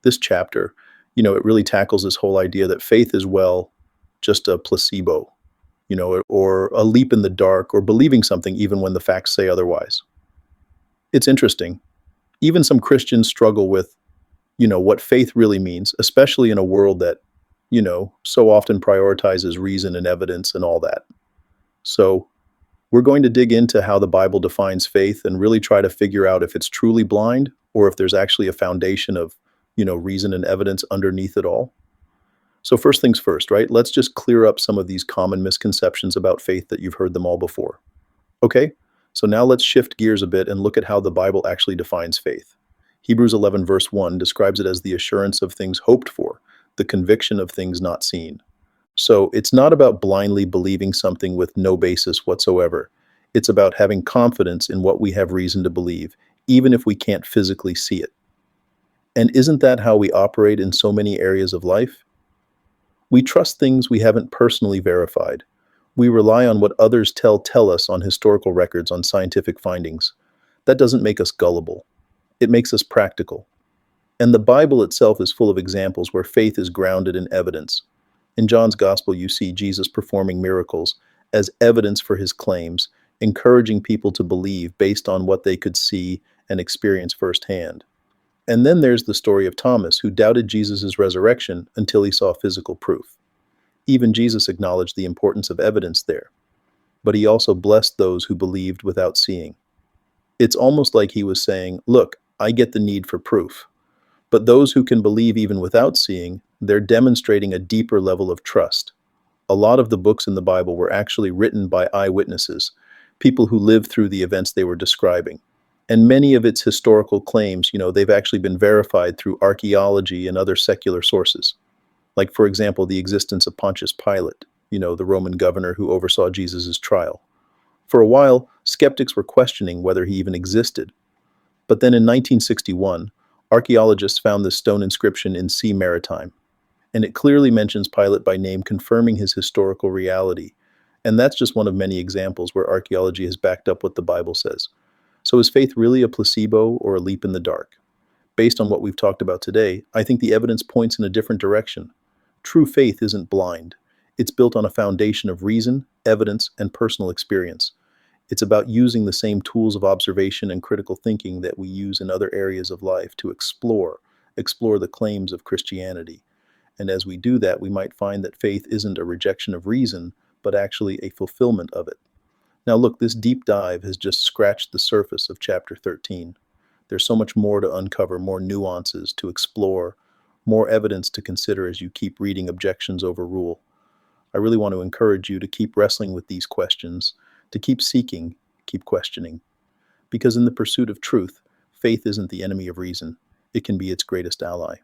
this chapter, it really tackles this whole idea that faith is, well, just a placebo, or a leap in the dark, or believing something even when the facts say otherwise. It's interesting. Even some Christians struggle with, what faith really means, especially in a world that, so often prioritizes reason and evidence and all that. So, we're going to dig into how the Bible defines faith and really try to figure out if it's truly blind or if there's actually a foundation of, reason and evidence underneath it all. So first things first, right? Let's just clear up some of these common misconceptions about faith that you've heard them all before. Okay? So now let's shift gears a bit and look at how the Bible actually defines faith. Hebrews 11 verse 1 describes it as the assurance of things hoped for, the conviction of things not seen. So it's not about blindly believing something with no basis whatsoever. It's about having confidence in what we have reason to believe, even if we can't physically see it. And isn't that how we operate in so many areas of life? We trust things we haven't personally verified. We rely on what others tell us on historical records, on scientific findings. That doesn't make us gullible. It makes us practical. And the Bible itself is full of examples where faith is grounded in evidence. In John's Gospel, you see Jesus performing miracles as evidence for his claims, encouraging people to believe based on what they could see and experience firsthand. And then there's the story of Thomas, who doubted Jesus' resurrection until he saw physical proof. Even Jesus acknowledged the importance of evidence there, but he also blessed those who believed without seeing. It's almost like he was saying, look, I get the need for proof, but those who can believe even without seeing, they're demonstrating a deeper level of trust. A lot of the books in the Bible were actually written by eyewitnesses, people who lived through the events they were describing. And many of its historical claims, they've actually been verified through archaeology and other secular sources. Like, for example, the existence of Pontius Pilate, the Roman governor who oversaw Jesus' trial. For a while, skeptics were questioning whether he even existed. But then in 1961, archaeologists found this stone inscription in C. Maritime, and it clearly mentions Pilate by name, confirming his historical reality. And that's just one of many examples where archaeology has backed up what the Bible says. So is faith really a placebo or a leap in the dark? Based on what we've talked about today, I think the evidence points in a different direction. True faith isn't blind. It's built on a foundation of reason, evidence, and personal experience. It's about using the same tools of observation and critical thinking that we use in other areas of life to explore the claims of Christianity. And as we do that, we might find that faith isn't a rejection of reason, but actually a fulfillment of it. Now look, this deep dive has just scratched the surface of chapter 13. There's so much more to uncover, more nuances to explore, more evidence to consider as you keep reading Objections Overrule. I really want to encourage you to keep wrestling with these questions, to keep seeking, keep questioning. Because in the pursuit of truth, faith isn't the enemy of reason. It can be its greatest ally.